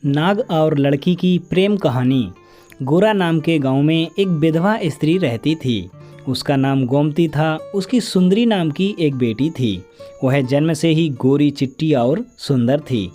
नाग और लड़की की प्रेम कहानी। गोरा नाम के गांव में एक विधवा स्त्री रहती थी। उसका नाम गोमती था। उसकी सुंदरी नाम की एक बेटी थी। वह जन्म से ही गोरी चिट्टी और सुंदर थी।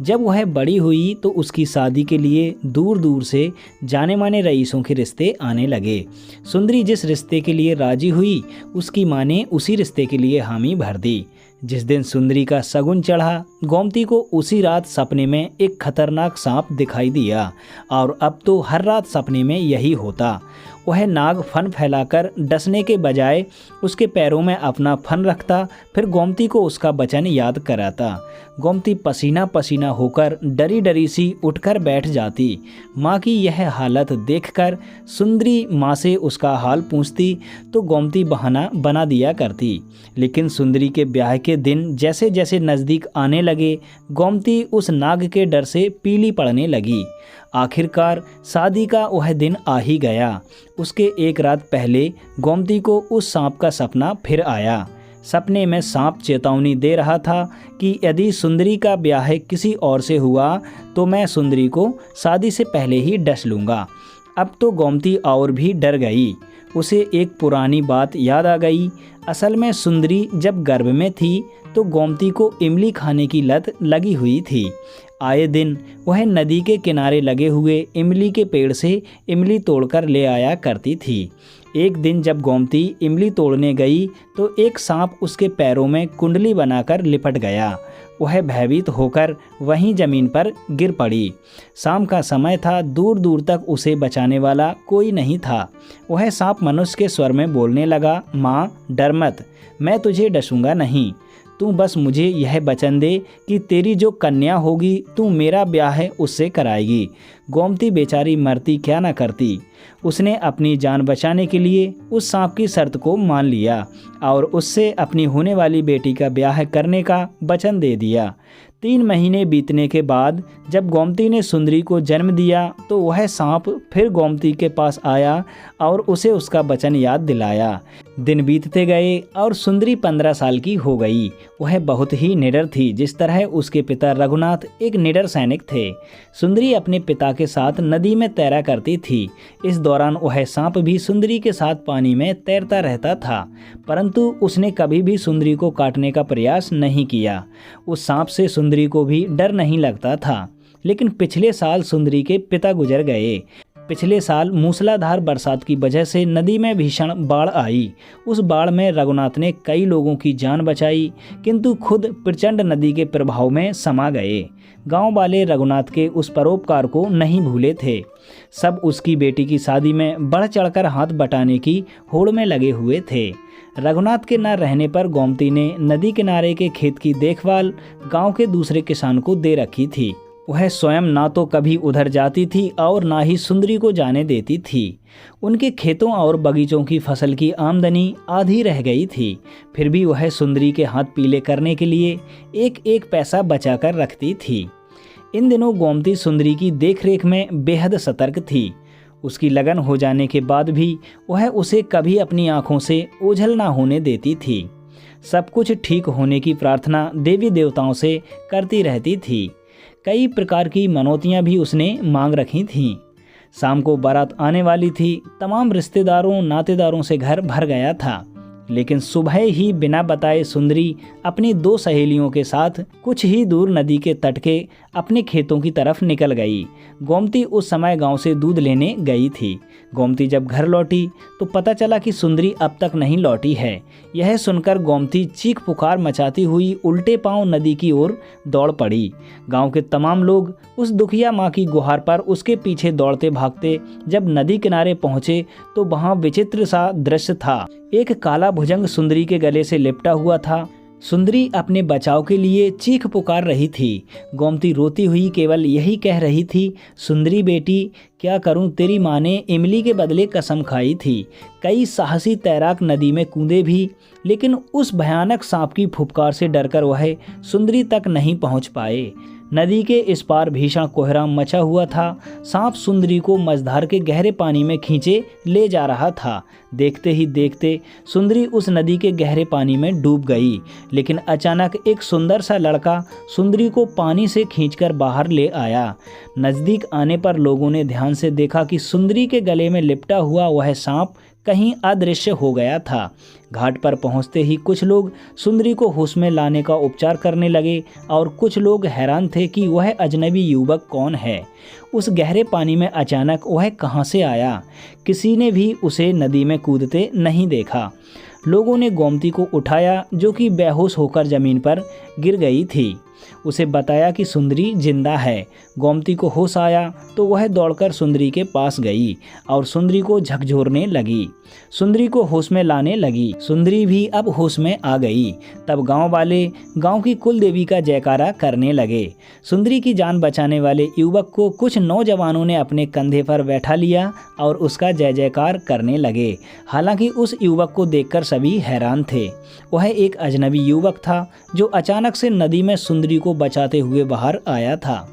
जब वह बड़ी हुई तो उसकी शादी के लिए दूर दूर से जाने माने रईसों के रिश्ते आने लगे। सुंदरी जिस रिश्ते के लिए राजी हुई, उसकी माँ ने उसी रिश्ते के लिए हामी भर दी। जिस दिन सुंदरी का शगुन चढ़ा, गोमती को उसी रात सपने में एक खतरनाक सांप दिखाई दिया और अब तो हर रात सपने में यही होता। वह नाग फन फैलाकर डसने के बजाय उसके पैरों में अपना फन रखता, फिर गोमती को उसका वचन याद कराता। गोमती पसीना पसीना होकर डरी डरी सी उठकर बैठ जाती। माँ की यह हालत देखकर सुंदरी माँ से उसका हाल पूछती तो गोमती बहाना बना दिया करती। लेकिन सुंदरी के ब्याह के दिन जैसे जैसे नज़दीक आने लगे, गोमती उस नाग के डर से पीली पड़ने लगी। आखिरकार शादी का वह दिन आ ही गया। उसके एक रात पहले गोमती को उस सांप का सपना फिर आया। सपने में सांप चेतावनी दे रहा था कि यदि सुंदरी का ब्याह किसी और से हुआ तो मैं सुंदरी को शादी से पहले ही डस लूँगा। अब तो गोमती और भी डर गई। उसे एक पुरानी बात याद आ गई। असल में सुंदरी जब गर्भ में थी तो गोमती को इमली खाने की लत लगी हुई थी। आए दिन वह नदी के किनारे लगे हुए इमली के पेड़ से इमली तोड़कर ले आया करती थी। एक दिन जब गोमती इमली तोड़ने गई तो एक सांप उसके पैरों में कुंडली बनाकर लिपट गया। वह भयभीत होकर वहीं ज़मीन पर गिर पड़ी। शाम का समय था, दूर दूर तक उसे बचाने वाला कोई नहीं था। वह सांप मनुष्य के स्वर में बोलने लगा, माँ डर मत, मैं तुझे डसूंगा नहीं। तू बस मुझे यह वचन दे कि तेरी जो कन्या होगी तू मेरा ब्याह उससे कराएगी। गोमती बेचारी मरती क्या न करती। उसने अपनी जान बचाने के लिए उस सांप की शर्त को मान लिया और उससे अपनी होने वाली बेटी का ब्याह करने का वचन दे दिया। 3 महीने बीतने के बाद जब गोमती ने सुंदरी को जन्म दिया तो वह सांप फिर गोमती के पास आया और उसे उसका वचन याद दिलाया। दिन बीतते गए और सुंदरी 15 साल की हो गई। वह बहुत ही निडर थी, जिस तरह उसके पिता रघुनाथ एक निडर सैनिक थे। सुंदरी अपने पिता के साथ नदी में तैरा करती थी। इस दौरान वह सांप भी सुंदरी के साथ पानी में तैरता रहता था, परंतु उसने कभी भी सुंदरी को काटने का प्रयास नहीं किया। उस सांप से सुंदरी को भी डर नहीं लगता था। लेकिन पिछले साल सुंदरी के पिता गुजर गए। पिछले साल मूसलाधार बरसात की वजह से नदी में भीषण बाढ़ आई। उस बाढ़ में रघुनाथ ने कई लोगों की जान बचाई, किंतु खुद प्रचंड नदी के प्रभाव में समा गए। गांव वाले रघुनाथ के उस परोपकार को नहीं भूले थे। सब उसकी बेटी की शादी में बढ़ चढ़कर हाथ बटाने की होड़ में लगे हुए थे। रघुनाथ के न रहने पर गोमती ने नदी किनारे के खेत की देखभाल गांव के दूसरे किसान को दे रखी थी। वह स्वयं ना तो कभी उधर जाती थी और ना ही सुंदरी को जाने देती थी। उनके खेतों और बगीचों की फसल की आमदनी आधी रह गई थी, फिर भी वह सुंदरी के हाथ पीले करने के लिए एक एक पैसा बचाकर रखती थी। इन दिनों गोमती सुंदरी की देखरेख में बेहद सतर्क थी। उसकी लगन हो जाने के बाद भी वह उसे कभी अपनी आंखों से ओझल ना होने देती थी। सब कुछ ठीक होने की प्रार्थना देवी देवताओं से करती रहती थी। कई प्रकार की मनौतियाँ भी उसने मांग रखी थीं। शाम को बारात आने वाली थी। तमाम रिश्तेदारों नातेदारों से घर भर गया था। लेकिन सुबह ही बिना बताए सुंदरी अपनी 2 सहेलियों के साथ कुछ ही दूर नदी के तट के अपने खेतों की तरफ निकल गई। गोमती उस समय गांव से दूध लेने गई थी। गोमती जब घर लौटी तो पता चला कि सुंदरी अब तक नहीं लौटी है। यह सुनकर गोमती चीख पुकार मचाती हुई उल्टे पांव नदी की ओर दौड़ पड़ी। गांव के तमाम लोग उस दुखिया माँ की गुहार पर उसके पीछे दौड़ते भागते जब नदी किनारे पहुँचे तो वहाँ विचित्र सा दृश्य था। एक काला भुजंग सुंदरी के गले से लिपटा हुआ था। सुंदरी अपने बचाव के लिए चीख पुकार रही थी। गोमती रोती हुई केवल यही कह रही थी, सुंदरी बेटी क्या करूं, तेरी माँ ने इमली के बदले कसम खाई थी। कई साहसी तैराक नदी में कूदे भी, लेकिन उस भयानक सांप की फुफकार से डरकर वह सुंदरी तक नहीं पहुंच पाए। नदी के इस पार भीषण कोहराम मचा हुआ था। सांप सुंदरी को मझधार के गहरे पानी में खींचे ले जा रहा था। देखते ही देखते सुंदरी उस नदी के गहरे पानी में डूब गई। लेकिन अचानक एक सुंदर सा लड़का सुंदरी को पानी से खींचकर बाहर ले आया। नज़दीक आने पर लोगों ने ध्यान से देखा कि सुंदरी के गले में लिपटा हुआ वह सांप कहीं अदृश्य हो गया था। घाट पर पहुंचते ही कुछ लोग सुंदरी को होश में लाने का उपचार करने लगे और कुछ लोग हैरान थे कि वह अजनबी युवक कौन है। उस गहरे पानी में अचानक वह कहां से आया। किसी ने भी उसे नदी में कूदते नहीं देखा। लोगों ने गोमती को उठाया, जो कि बेहोश होकर ज़मीन पर गिर गई थी। उसे बताया कि सुंदरी जिंदा है। गोमती को होश आया तो वह दौड़कर सुंदरी के पास गई और सुंदरी को झकझोरने लगी, सुंदरी को होश में लाने लगी। सुंदरी भी अब होश में आ गई। तब गांव वाले गांव की कुल देवी का जयकारा करने लगे। सुंदरी की जान बचाने वाले युवक को कुछ नौजवानों ने अपने कंधे पर बैठा लिया और उसका जय जयकार करने लगे। हालांकि उस युवक को देखकर सभी हैरान थे। वह एक अजनबी युवक था जो अचानक से नदी में सुंदरी को बचाते हुए बाहर आया था।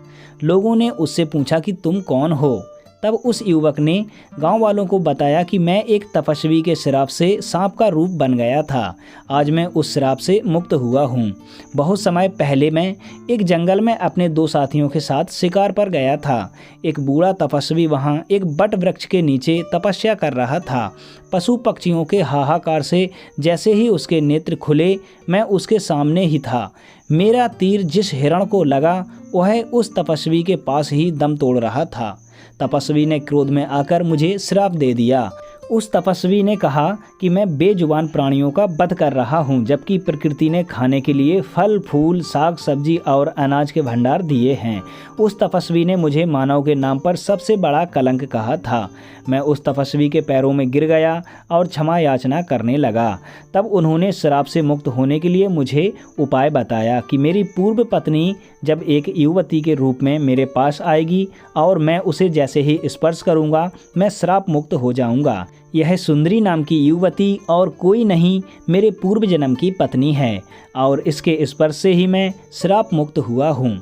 लोगों ने उससे पूछा कि तुम कौन हो। तब उस युवक ने गांव वालों को बताया कि मैं एक तपस्वी के श्राप से सांप का रूप बन गया था। आज मैं उस श्राप से मुक्त हुआ हूँ। बहुत समय पहले मैं एक जंगल में अपने 2 साथियों के साथ शिकार पर गया था। एक बूढ़ा तपस्वी वहाँ एक बट वृक्ष के नीचे तपस्या कर रहा था। पशु पक्षियों के हाहाकार से जैसे ही उसके नेत्र खुले, मैं उसके सामने ही था। मेरा तीर जिस हिरण को लगा वह उस तपस्वी के पास ही दम तोड़ रहा था। तपस्वी ने क्रोध में आकर मुझे श्राप दे दिया। उस तपस्वी ने कहा कि मैं बेजुबान प्राणियों का वध कर रहा हूँ, जबकि प्रकृति ने खाने के लिए फल फूल साग सब्जी और अनाज के भंडार दिए हैं। उस तपस्वी ने मुझे मानव के नाम पर सबसे बड़ा कलंक कहा था। मैं उस तपस्वी के पैरों में गिर गया और क्षमा याचना करने लगा। तब उन्होंने श्राप से मुक्त होने के लिए मुझे उपाय बताया कि मेरी पूर्व पत्नी जब एक युवती के रूप में मेरे पास आएगी और मैं उसे जैसे ही स्पर्श करूंगा, मैं श्राप मुक्त हो जाऊंगा। यह सुंदरी नाम की युवती और कोई नहीं, मेरे पूर्व जन्म की पत्नी है और इसके स्पर्श से ही मैं श्राप मुक्त हुआ हूँ।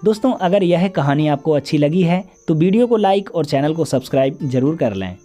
दोस्तों, अगर यह कहानी आपको अच्छी लगी है तो वीडियो को लाइक और चैनल को सब्सक्राइब जरूर कर लें।